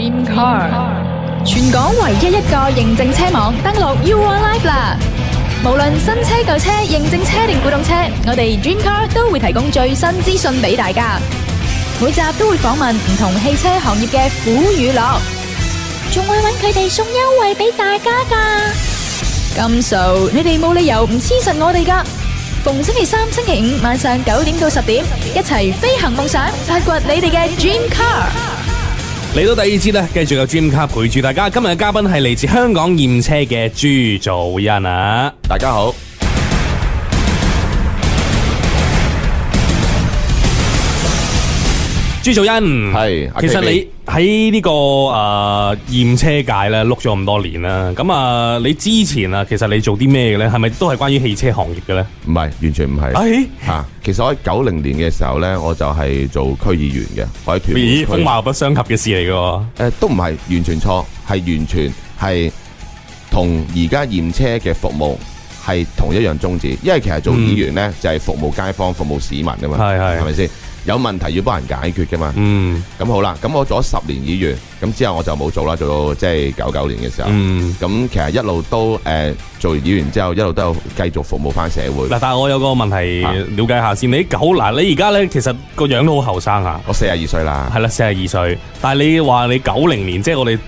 Dream Car， 全港唯一一個認證車網登錄 U1 Live 啦！無論新車舊車、認證車定古董車，我哋 Dream Car 都會提供最新資訊俾大家。每集都會訪問唔同汽車行業嘅苦與樂，仲會揾佢哋送優惠俾大家㗎。咁數，你哋冇理由唔黐實我哋㗎。逢星期三、星期五晚上9點到10點，一齊飛行夢想，發掘你哋嘅 Dream Car。嚟到第二節咧，繼續有 Dream Car 陪住大家。今日嘅嘉賓係嚟自香港驗車嘅朱祖恩啊！大家好。朱祖恩，係，其實你喺呢個驗車界咧碌咗咁多年啦，咁你之前其實你做啲咩嘅咧？係咪都係關於汽車行業嘅咧？唔係，完全唔係。其實我喺90年嘅時候咧，我就係做區議員嘅，我喺屯門區。風貌不相及嘅事嚟嘅。都唔係完全錯，係完全係同而家驗車嘅服務係同一樣宗旨。因為其實做議員咧就係服務街坊、服務市民噶嘛，係咪先？有問題要幫人解決噶嘛？咁好啦，咁我做咗10年議員，咁之後我就冇做啦，做到即係99年嘅時候。咁其實一路都做完議員之後，一路都有繼續服務翻社會。嗱，但係我有個問題了解下先，你而家咧其實個樣都好後生啊！我42歲啦，係啦，42歲。但係你話你90年，即係我哋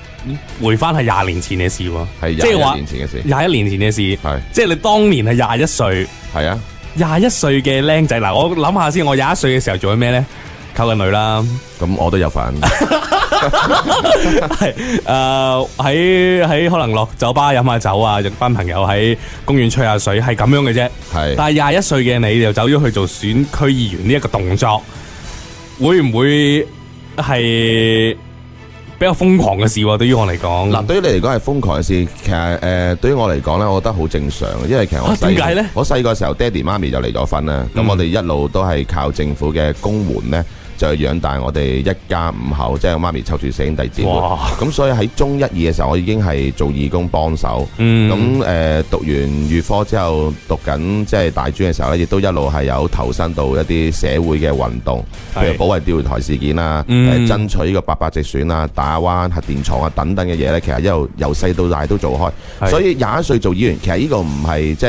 回翻係20年前嘅事喎，係21年前嘅事。21年前嘅事，係即係你當年係21歲，係啊。21歲嘅僆仔，嗱，我諗下先，我21歲嘅時候做緊咩咧？溝緊女啦，咁我都有份。係喺可能落酒吧飲下酒啊，一班朋友喺公園吹下水，係咁樣嘅啫。係，但係21歲嘅你就走咗去做選區議員呢一個動作，會唔會係比較瘋狂嘅事喎？對於我嚟講，嗱，對於你嚟講係瘋狂嘅事，其實對於我嚟講咧，我覺得好正常。因為其實點解咧？我細個時候，爹哋媽咪就離咗婚啦，咁我哋一路都係靠政府嘅公援咧，就養大我哋一家5口，即係我媽咪湊住4兄弟姊妹。咁所以喺中1、2嘅時候，我已經係做義工幫手。咁讀完預科之後，讀緊即係大專嘅時候咧，亦都一路係有投身到一啲社會嘅運動，譬如保衛釣魚台事件啊，爭取呢個800直選啊、大亞灣核電廠啊等等嘅嘢咧，其實一路由細到大都做開。所以21歲做議員，其實呢個唔係即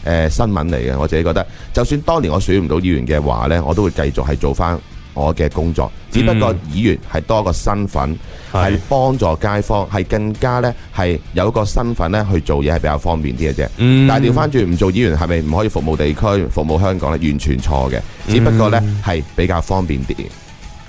係新聞嚟嘅。我自己覺得，就算當年我選唔到議員嘅話咧，我都會繼續係做翻我嘅工作，只不過議員係多一個身份，係幫助街坊，係更加咧係有一個身份咧去做嘢係比較方便啲嘅啫。但係調翻轉唔做議員係咪唔可以服務地區、服務香港咧？完全錯嘅，只不過咧係比較方便啲。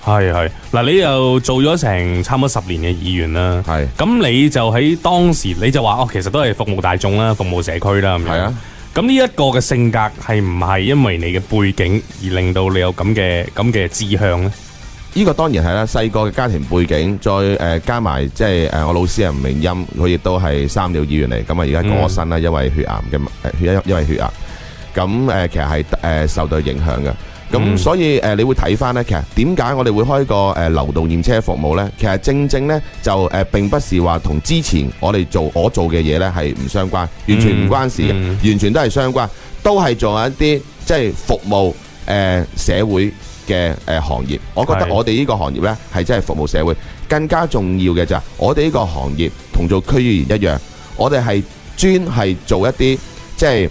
係嗱，你又做咗成差唔多10年嘅議員啦。係咁，你就喺當時你就話其實都係服務大眾啦，服務社區啦咁樣。係啊。咁呢一個嘅性格係唔係因為你嘅背景而令到你有咁嘅志向呢？呢個當然係啦，細個嘅家庭背景，再加埋即係我老師係吳明欽，佢亦都係3料議員嚟，咁啊而家過咗身啦，因為血癌嘅因為血癌，咁其實係受到影響嘅。咁所以你會睇翻呢，其實點解我哋會開個流動驗車服務呢？其實正呢就並不是話同之前我做嘅嘢呢係唔相關，完全唔關事嘅，完全都係相關，都係做一啲即係服務社會嘅行業。我覺得我哋呢個行業呢係真係服務社會，更加重要嘅就係我哋呢個行業同做區議員一樣，我哋係專係做一啲即係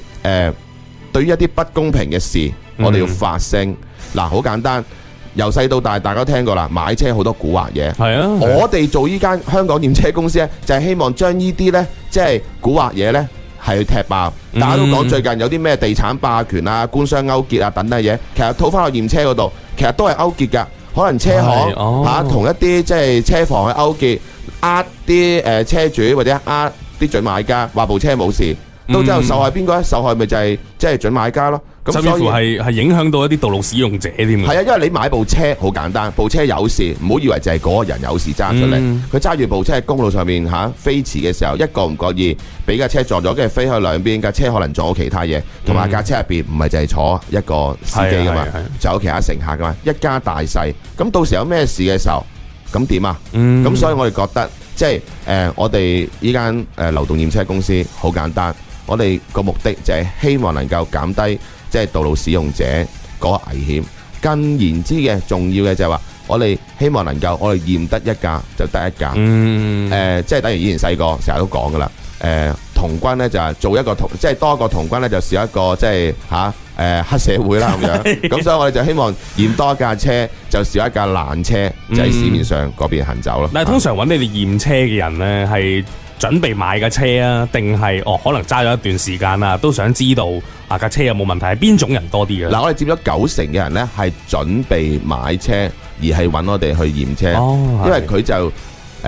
對於一啲不公平嘅事。我哋要發聲嗱，好簡單，由細到大，大家都聽過啦，買車好多蠱惑嘢。係啊，我哋做呢間香港驗車公司咧，就係希望將呢啲咧，即係蠱惑嘢咧，係去踢爆。大家都講最近有啲咩地產霸權啊、官商勾結啊等等嘢，其實套翻去驗車嗰度，其實都係勾結㗎。可能車行同一啲即係車房去勾結，呃啲車主或者呃啲準買家，話部車冇事，到最後受害邊個咧？受害咪就係即係準買家咯。甚至乎係影響到一啲道路使用者添。係啊，因為你買部車好簡單，部車有事，唔好以為就係嗰個人有事揸出嚟。佢揸住部車喺公路上面飛馳嘅時候，一個唔覺意俾架車撞咗，跟住飛去兩邊，架車可能撞到其他嘢，同埋架車入邊唔係就係坐一個司機噶嘛，就有其他乘客噶嘛，一家大細。咁到時有咩事嘅時候，咁點啊？咁所以我哋覺得即係我哋依間流動驗車公司好簡單，我哋個目的就係希望能夠減低即係道路使用者嗰個危險，更言之嘅重要嘅就係話，我哋希望能夠我哋驗得一架就得一架。即係等於以前細個成日都講噶啦。童軍咧就係做一個即係多一個童軍咧就少一個即係黑社會啦咁樣。咁所以我哋就希望驗多一架車就少一架爛車，就喺市面上嗰邊行走咯。但係通常揾你哋驗車嘅人咧係準備買架車啊，定係可能揸咗一段時間啊，都想知道架車有冇問題？係邊種人多啲嘅？嗱，我哋佔咗90%嘅人咧係準備買車，而係揾我哋去驗車，因為佢就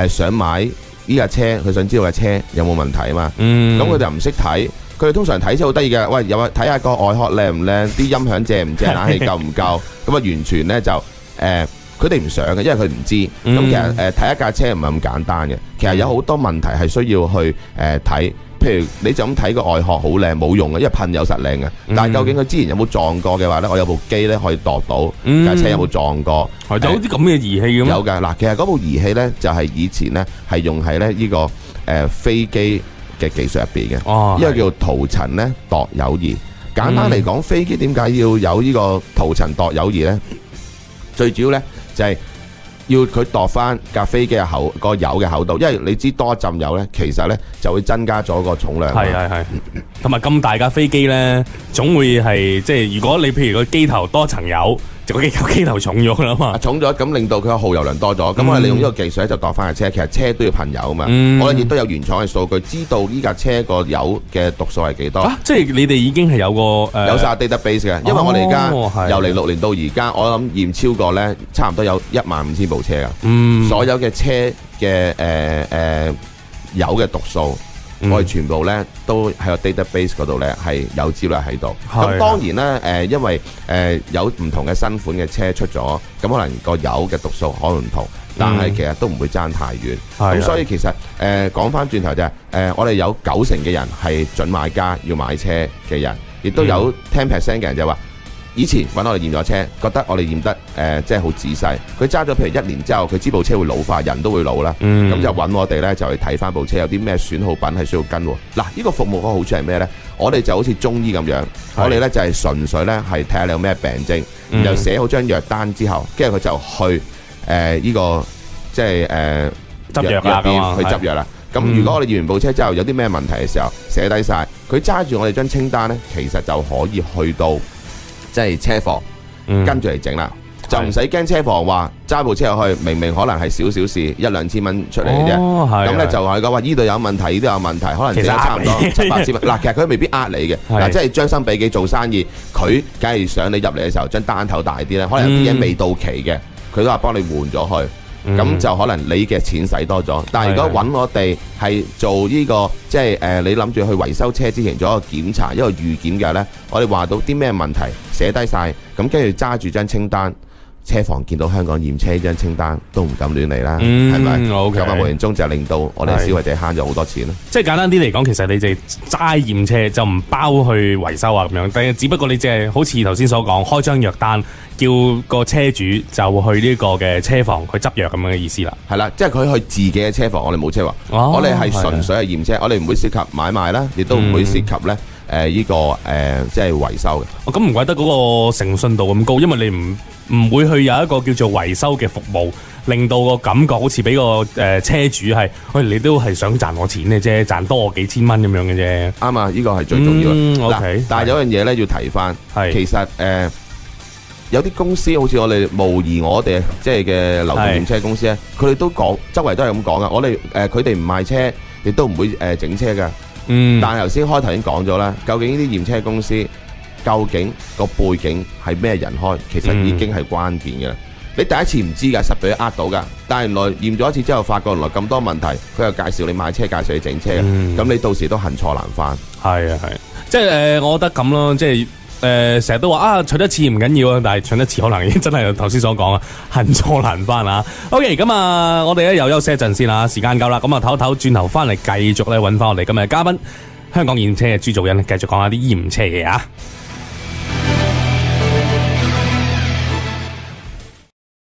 想買呢架車，佢想知道架車有冇問題啊嘛。咁佢哋又唔識睇，佢哋通常睇車好得意嘅，喂，有睇下個外殼靚唔靚，啲音響正唔正，冷氣夠唔夠，咁啊完全咧就佢哋唔想嘅，因為佢唔知。咁其實睇一架車唔係咁簡單嘅，其實有好多問題係需要去睇。譬如你就咁睇個外殼好靚冇用嘅，因為噴油實靚嘅。但係究竟佢之前有冇撞過嘅話咧，我有部機咧可以度到架車有冇撞過。有啲咁嘅儀器嘅咩？有㗎。嗱，其實嗰部儀器咧就係以前咧係用喺咧呢個飛機嘅技術入邊嘅。呢個叫塗層咧度油儀。簡單嚟講，飛機點解要有呢個塗層度油儀咧？最主要咧就係要佢度翻架飛機嘅個油嘅厚度，因為你知多一浸油咧，其實咧就會增加咗個重量。係，同埋咁大架飛機咧，總會係即係如果你譬如個機頭多層油，就個機頭重咗啦嘛。重咗咁令到佢個耗油量多咗，咁我哋利用呢個技術咧就度翻架車。其實車都要噴油啊嘛，我哋亦都有原廠嘅數據，知道呢架車個油嘅讀數係幾多。即係你哋已經係有個有晒 database 嘅，因為我哋而家由06年到而家，我諗驗超過咧差唔多有15000部車噶。所有嘅車嘅油嘅讀數，我哋全部咧都喺個 database 嗰度咧係有資料喺度。咁當然咧因為有唔同嘅新款嘅車出咗，咁可能個油嘅讀數可能唔同，但係其實都唔會爭太遠。咁所以其實講翻轉頭就係我哋有90%嘅人係準買家要買車嘅人，亦都有10% 嘅人就話，以前揾我哋驗咗車，覺得我哋驗得即係好仔細。佢揸咗譬如1年之後，佢知部車會老化，人都會老啦。咁就揾我哋呢，就去睇翻部車有啲咩損耗品係需要跟喎。嗱，呢個服務個好處係咩呢？我哋就好似中醫咁樣，我哋呢就係純粹呢係睇下你有咩病徵，然後寫好張藥單之後，跟住佢就去呢個即係藥店去執藥啦。咁如果我哋驗完部車之後有啲咩問題嘅時候，寫低晒，佢揸住我哋張清單呢，其實就可以去到即係車房跟住嚟整啦，就唔使驚車房話揸部車入去，明明可能係少少事，1-2千蚊出嚟嘅啫。咁咧就係講話呢度有問題，呢度有問題，可能整咗差唔多7-8千蚊。嗱，其實佢未必呃你嘅，嗱，即係將心比己做生意，佢梗係想你入嚟嘅時候張單頭大啲咧，可能有啲嘢未到期嘅，佢都話幫你換咗去。咁就可能你嘅錢使多咗，但係如果揾我哋係做呢個即係你諗住去維修車之前做一個檢查，一個預檢嘅呢，我哋話到啲咩問題寫低晒，咁跟住揸住張清單，車房見到香港驗車呢張清單都唔敢亂嚟啦，係咪？咁啊無形中就令到我哋消費者慳咗好多錢咯。即係簡單啲嚟講，其實你哋齋驗車就唔包去維修啊咁樣，但係只不過你即係好似頭先所講，開張藥單。叫個車主就去呢個嘅車房去執藥咁樣嘅意思啦，係啦，即係佢去自己嘅車房，我哋冇車房，我哋係純粹係驗車，我哋唔會涉及買賣啦，亦都唔會涉及咧呢個即係維修嘅。咁唔怪得嗰個誠信度咁高，因為你唔會去有一個叫做維修嘅服務，令到個感覺好似俾個車主係，喂，你都係想賺我錢嘅啫，賺多我幾千蚊咁樣嘅啫。啱啊，呢個係最重要嘅。OK，但係有樣嘢咧要提翻，其實有啲公司好似我哋模擬我哋即係嘅流動驗車公司咧，佢哋都講，周圍都係咁講噶。我哋佢哋唔賣車，亦都唔會整車噶。但係頭先開頭已經講咗啦，究竟呢啲驗車公司究竟個背景係咩人開，其實已經係關鍵嘅啦。你第一次唔知噶，實俾佢呃到噶。但係原來驗咗一次之後，發覺原來咁多問題，佢又介紹你買車，介紹你整車嘅。咁你到時都恨錯難返。係啊係，即係我覺得咁咯，即係。成日都話啊，取得次唔緊要啊，但係取得次可能已經真係頭先所講啊，恨錯難返啊。OK，咁啊，我哋咧又休息一陣先啦，時間夠啦，咁啊唞一唞，轉頭翻嚟繼續咧揾翻我哋今日嘅嘉賓，香港驗車嘅朱祖恩，繼續講下啲驗車嘢啊。